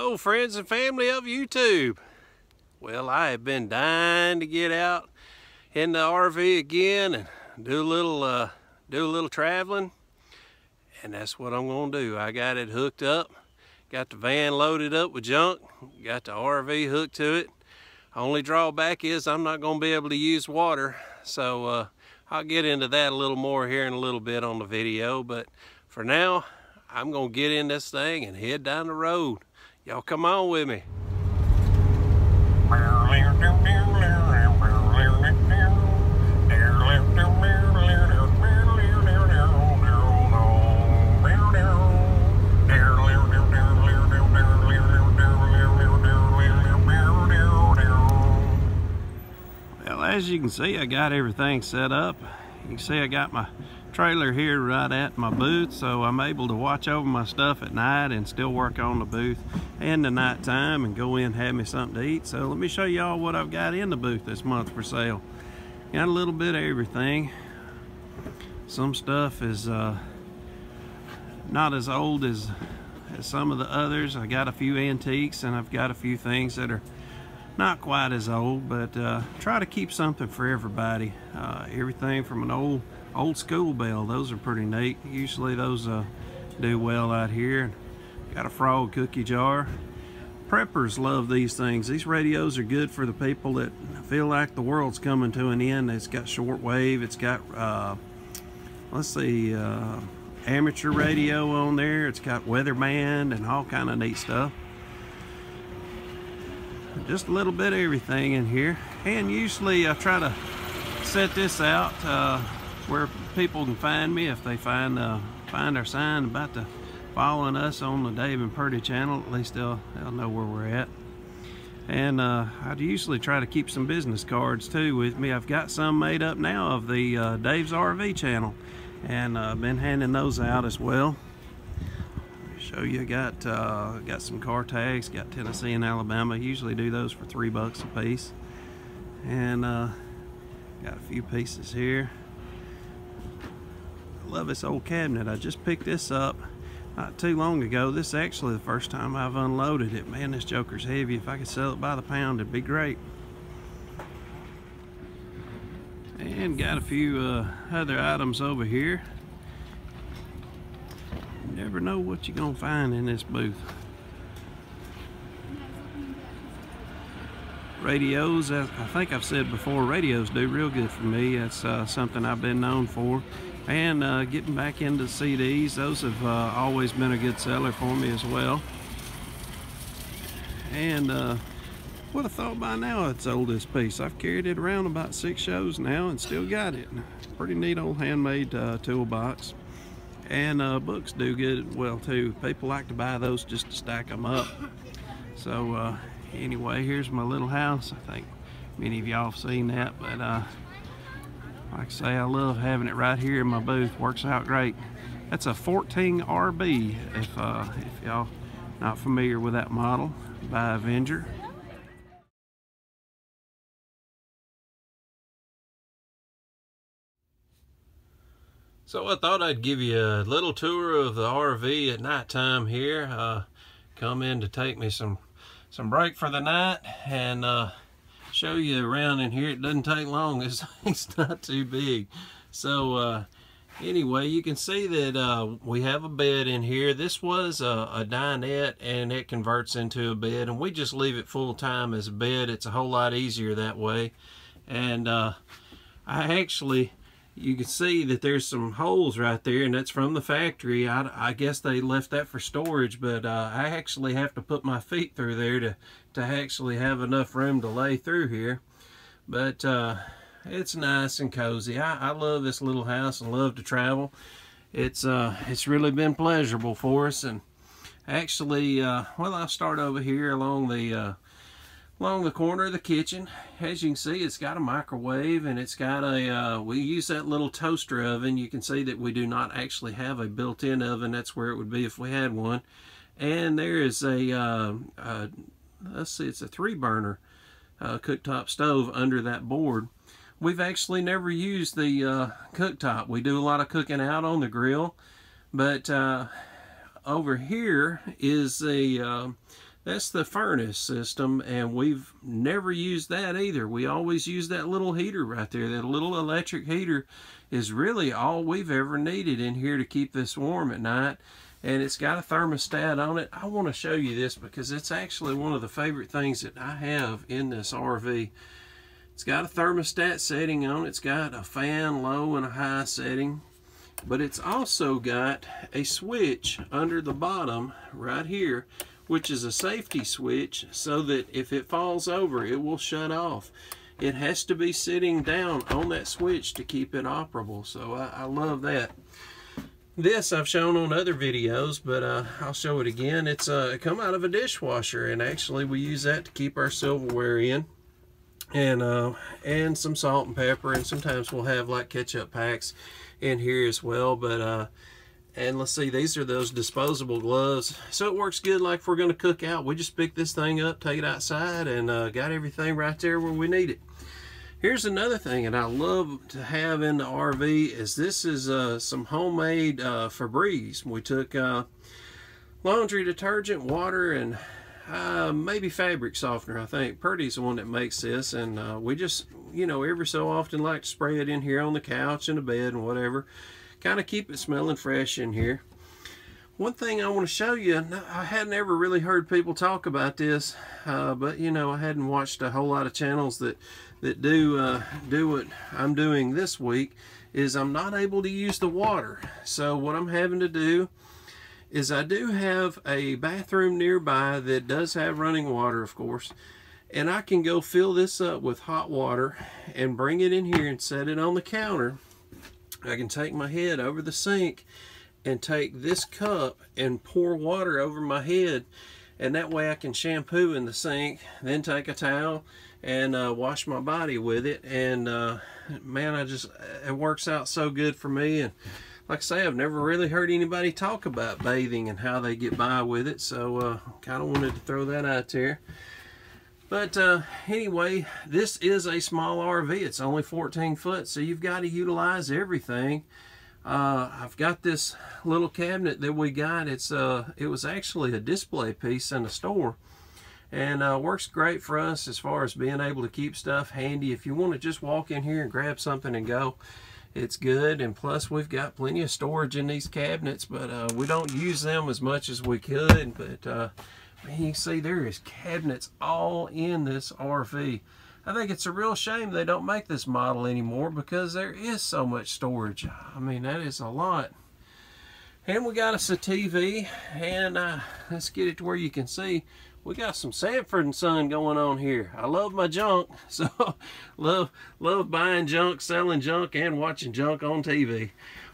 Hello friends and family of YouTube. Well, I have been dying to get out in the RV again and do a little traveling, and that's what I'm gonna do. I got it hooked up, got the van loaded up with junk, got the RV hooked to it. Only drawback is I'm not gonna be able to use water, so I'll get into that a little more here in a little bit on the video, but for now I'm gonna get in this thing and head down the road. Y'all come on with me. Well, as you can see, I got everything set up. You can see I got my trailer here right at my booth, so I'm able to watch over my stuff at night and still work on the booth in the night time and go in and have me something to eat. So let me show y'all what I've got in the booth this month for sale. Got a little bit of everything. Some stuff is not as old as some of the others. I got a few antiques, and I've got a few things that are not quite as old, but try to keep something for everybody. Everything from an old school bell, those are pretty neat. Usually those do well out here. Got a frog cookie jar. Preppers love these things. These radios are good for the people that feel like the world's coming to an end. It's got shortwave, it's got let's see, amateur radio on there, it's got weatherman and all kind of neat stuff. Just a little bit of everything in here, and usually I try to set this out where people can find me if they find our sign about the following us on the Dave and Purdy channel. At least they'll know where we're at. And I usually try to keep some business cards too with me. I've got some made up now of the Dave's RV channel, and I've been handing those out as well. Show you, got some car tags, got Tennessee and Alabama. Usually do those for $3 a piece, and got a few pieces here. I love this old cabinet. I just picked this up not too long ago. This is actually the first time I've unloaded it. Man, this joker's heavy. If I could sell it by the pound, it'd be great. And got a few other items over here. You never know what you're gonna find in this booth. Radios, I think I've said before, radios do real good for me. That's something I've been known for. And getting back into CDs, those have always been a good seller for me as well. And would have thought by now it's sold this piece. I've carried it around about 6 shows now and still got it. Pretty neat old handmade toolbox. And books do good well too. People like to buy those just to stack them up. So anyway, here's my little house. I think many of y'all have seen that, but like I say, I love having it right here in my booth. Works out great. That's a 14 RB, if y'all not familiar with that model, by Avenger. So I thought I'd give you a little tour of the RV at nighttime here. Come in to take me some break for the night and show you around in here. It doesn't take long. It's not too big. So anyway, you can see that we have a bed in here. This was a dinette, and it converts into a bed, and we just leave it full time as a bed. It's a whole lot easier that way. And you can see that there's some holes right there, and that's from the factory. I guess they left that for storage, but I actually have to put my feet through there to actually have enough room to lay through here. But it's nice and cozy. I love this little house and love to travel. It's really been pleasurable for us. And actually, well, I'll start over here along the corner of the kitchen. As you can see, it's got a microwave, and it's got we use that little toaster oven. You can see that we do not actually have a built-in oven. That's where it would be if we had one. And there is let's see, it's a 3-burner cooktop stove under that board. We've actually never used the cooktop. We do a lot of cooking out on the grill, but over here is a That's the furnace system, and we've never used that either. We always use that little heater right there. That little electric heater is really all we've ever needed in here to keep this warm at night. And it's got a thermostat on it. I want to show you this because it's actually one of the favorite things that I have in this RV. It's got a thermostat setting on it. It's got a fan low and a high setting. But it's also got a switch under the bottom right here, which is a safety switch, so that if it falls over, it will shut off. It has to be sitting down on that switch to keep it operable. So I love that. This I've shown on other videos, but I'll show it again. It's it come out of a dishwasher, and actually we use that to keep our silverware in, and some salt and pepper, and sometimes we'll have like ketchup packs in here as well. But and let's see, these are those disposable gloves, so it works good like if we're going to cook out. We just pick this thing up, take it outside, and got everything right there where we need it. Here's another thing that I love to have in the RV is this is some homemade Febreze. We took laundry detergent, water, and maybe fabric softener. I think Purdy's the one that makes this, and we just, you know, every so often like to spray it in here on the couch and the bed and whatever. Kind of keep it smelling fresh in here. One thing I want to show you, I hadn't ever really heard people talk about this, but you know, I hadn't watched a whole lot of channels that do what I'm doing this week, is I'm not able to use the water. So what I'm having to do is I do have a bathroom nearby that does have running water, of course, and I can go fill this up with hot water and bring it in here and set it on the counter. I can take my head over the sink and take this cup and pour water over my head, and that way I can shampoo in the sink, then take a towel and wash my body with it. And man, it works out so good for me. And like I say, I've never really heard anybody talk about bathing and how they get by with it, so kind of wanted to throw that out there. But anyway, this is a small RV. It's only 14 foot, so you've got to utilize everything. I've got this little cabinet that we got. It was actually a display piece in a store, and works great for us as far as being able to keep stuff handy. If you want to just walk in here and grab something and go, it's good. And plus we've got plenty of storage in these cabinets, but we don't use them as much as we could. But man, you can see there is cabinets all in this RV. I think it's a real shame they don't make this model anymore, because there is so much storage. I mean, that is a lot. And we got us a TV, and let's get it to where you can see. We got some Sanford & Son going on here. I love my junk, so love buying junk, selling junk, and watching junk on TV.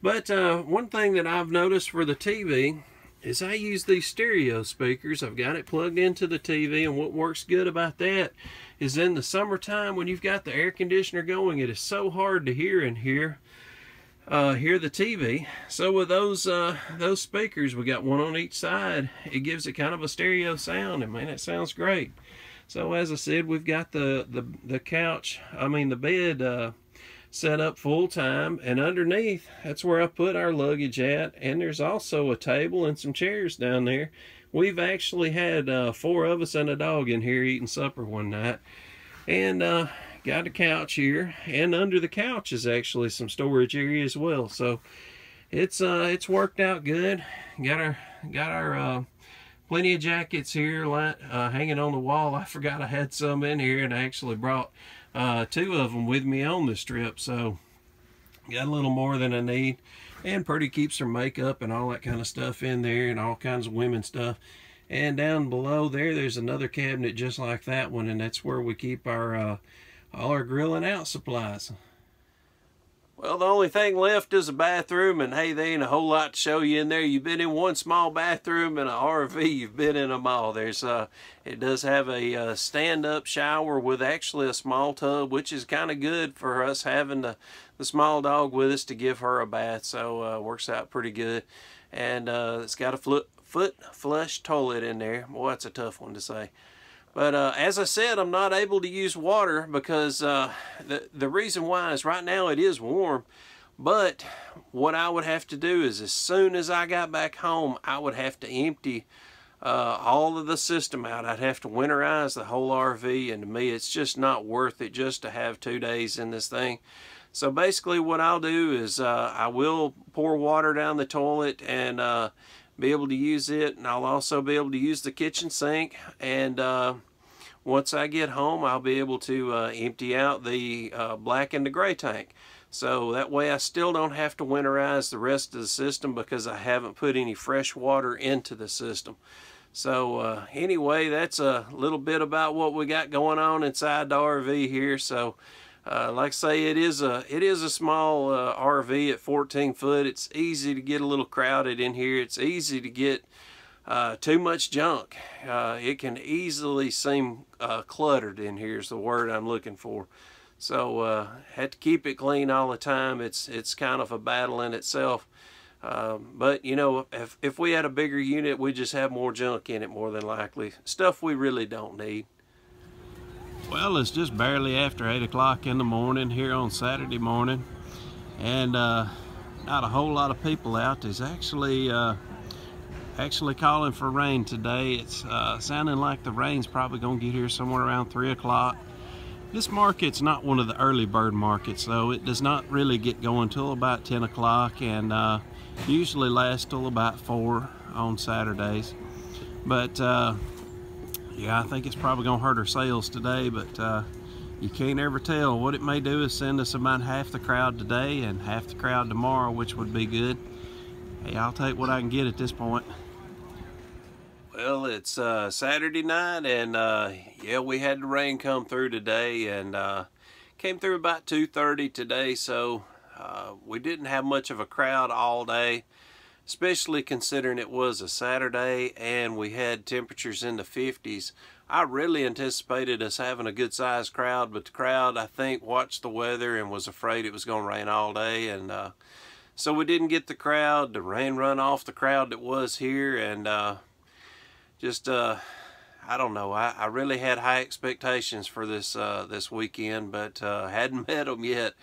But one thing that I've noticed for the TV is I use these stereo speakers. I've got it plugged into the TV, and what works good about that is in the summertime when you've got the air conditioner going, it is so hard to hear in here, hear the TV. So with those speakers, we got one on each side. It gives it kind of a stereo sound, and man, it sounds great. So as I said, we've got the bed set up full time, and underneath, that's where I put our luggage at. And there's also a table and some chairs down there. We've actually had 4 of us and a dog in here eating supper one night. And got a couch here, and under the couch is actually some storage area as well. So it's worked out good. Got our plenty of jackets here hanging on the wall. I forgot I had some in here, and I actually brought 2 of them with me on this trip, so got a little more than I need. And Purdy keeps her makeup and all that kind of stuff in there, and all kinds of women's stuff. And down below there's another cabinet just like that one, and that's where we keep our all our grilling out supplies. Well, the only thing left is a bathroom, and hey, there ain't a whole lot to show you in there. You've been in one small bathroom in an RV, you've been in them all. It does have a stand-up shower with actually a small tub, which is kind of good for us having the small dog with us to give her a bath, so works out pretty good. And it's got a foot flush toilet in there. Boy, that's a tough one to say. But as I said, I'm not able to use water because the reason why is right now it is warm. But what I would have to do is as soon as I got back home, I would have to empty all of the system out. I'd have to winterize the whole RV, and to me it's just not worth it just to have 2 days in this thing. So basically what I'll do is I will pour water down the toilet and be able to use it, and I'll also be able to use the kitchen sink, and once I get home I'll be able to empty out the black and the gray tank. So that way I still don't have to winterize the rest of the system because I haven't put any fresh water into the system. So anyway, that's a little bit about what we got going on inside the RV here. So like I say, it is a small RV at 14 foot. It's easy to get a little crowded in here. It's easy to get too much junk. It can easily seem cluttered in here is the word I'm looking for. So had to keep it clean all the time. It's kind of a battle in itself. But you know, if we had a bigger unit, we'd just have more junk in it more than likely. Stuff we really don't need. Well, it's just barely after 8 o'clock in the morning here on Saturday morning, and not a whole lot of people out. There's actually calling for rain today. It's sounding like the rain's probably gonna get here somewhere around 3 o'clock. This market's not one of the early bird markets, though. It does not really get going till about 10 o'clock and usually lasts till about 4 on Saturdays. But yeah, I think it's probably gonna hurt our sales today, but you can't ever tell. What it may do is send us about half the crowd today and half the crowd tomorrow, which would be good. Hey, I'll take what I can get at this point. Well, it's Saturday night, and yeah, we had the rain come through today, and came through about 2:30 today, so we didn't have much of a crowd all day, especially considering it was a Saturday and we had temperatures in the 50s. I really anticipated us having a good sized crowd, but the crowd, I think, watched the weather and was afraid it was going to rain all day, and so we didn't get the crowd. The rain run off the crowd that was here, and just I don't know. I really had high expectations for this this weekend, but hadn't met them yet.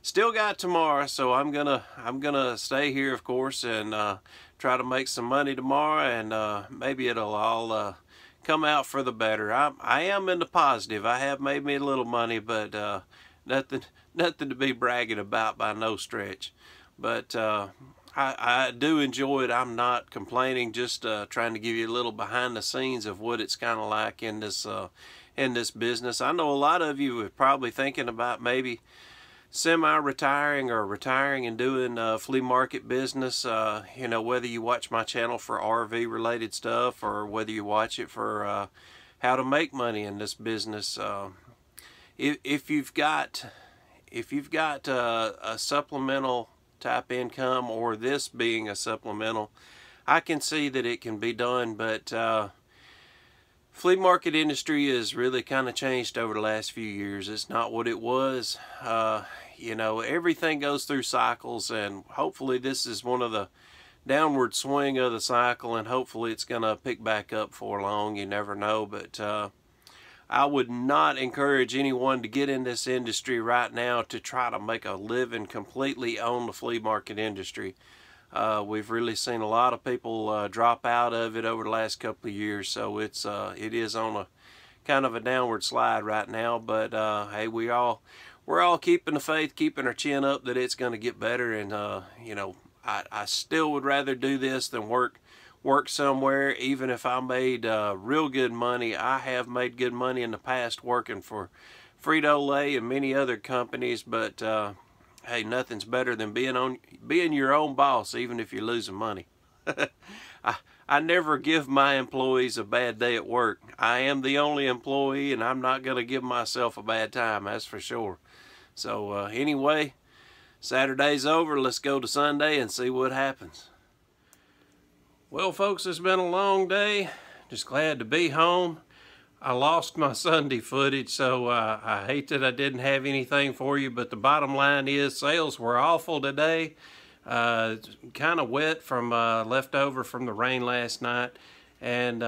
Still got tomorrow, so I'm gonna stay here, of course, and try to make some money tomorrow, and maybe it'll all come out for the better. I am in the positive. I have made me a little money, but nothing to be bragging about by no stretch. But I do enjoy it. I'm not complaining, just trying to give you a little behind the scenes of what it's kind of like in this business. I know a lot of you are probably thinking about maybe semi-retiring or retiring and doing flea market business. You know, whether you watch my channel for RV related stuff or whether you watch it for how to make money in this business. If you've got a supplemental type income, or this being a supplemental, I can see that it can be done, but flea market industry has really kind of changed over the last few years. It's not what it was. You know, everything goes through cycles, and hopefully this is one of the downward swing of the cycle, and hopefully it's gonna pick back up for long. You never know, but I would not encourage anyone to get in this industry right now to try to make a living completely on the flea market industry. We've really seen a lot of people drop out of it over the last couple of years, so it is on a kind of a downward slide right now. But hey, we're all keeping the faith, keeping our chin up that it's going to get better, and you know, I still would rather do this than work somewhere. Even if I made real good money, I have made good money in the past working for Frito-Lay and many other companies, but hey, nothing's better than being your own boss, even if you're losing money. I never give my employees a bad day at work. I am the only employee, and I'm not going to give myself a bad time, that's for sure. So anyway, Saturday's over. Let's go to Sunday and see what happens. Well, folks, it's been a long day. Just glad to be home. I lost my Sunday footage, so I hate that I didn't have anything for you, but the bottom line is sales were awful today. Kind of wet from leftover from the rain last night, and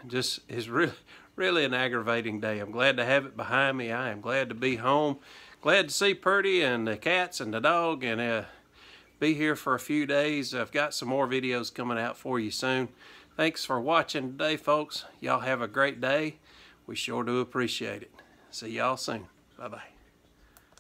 just is really an aggravating day. I'm glad to have it behind me. I am glad to be home. Glad to see Purdy and the cats and the dog, and be here for a few days. I've got some more videos coming out for you soon. Thanks for watching today, folks. Y'all have a great day. We sure do appreciate it. See y'all soon. Bye-bye.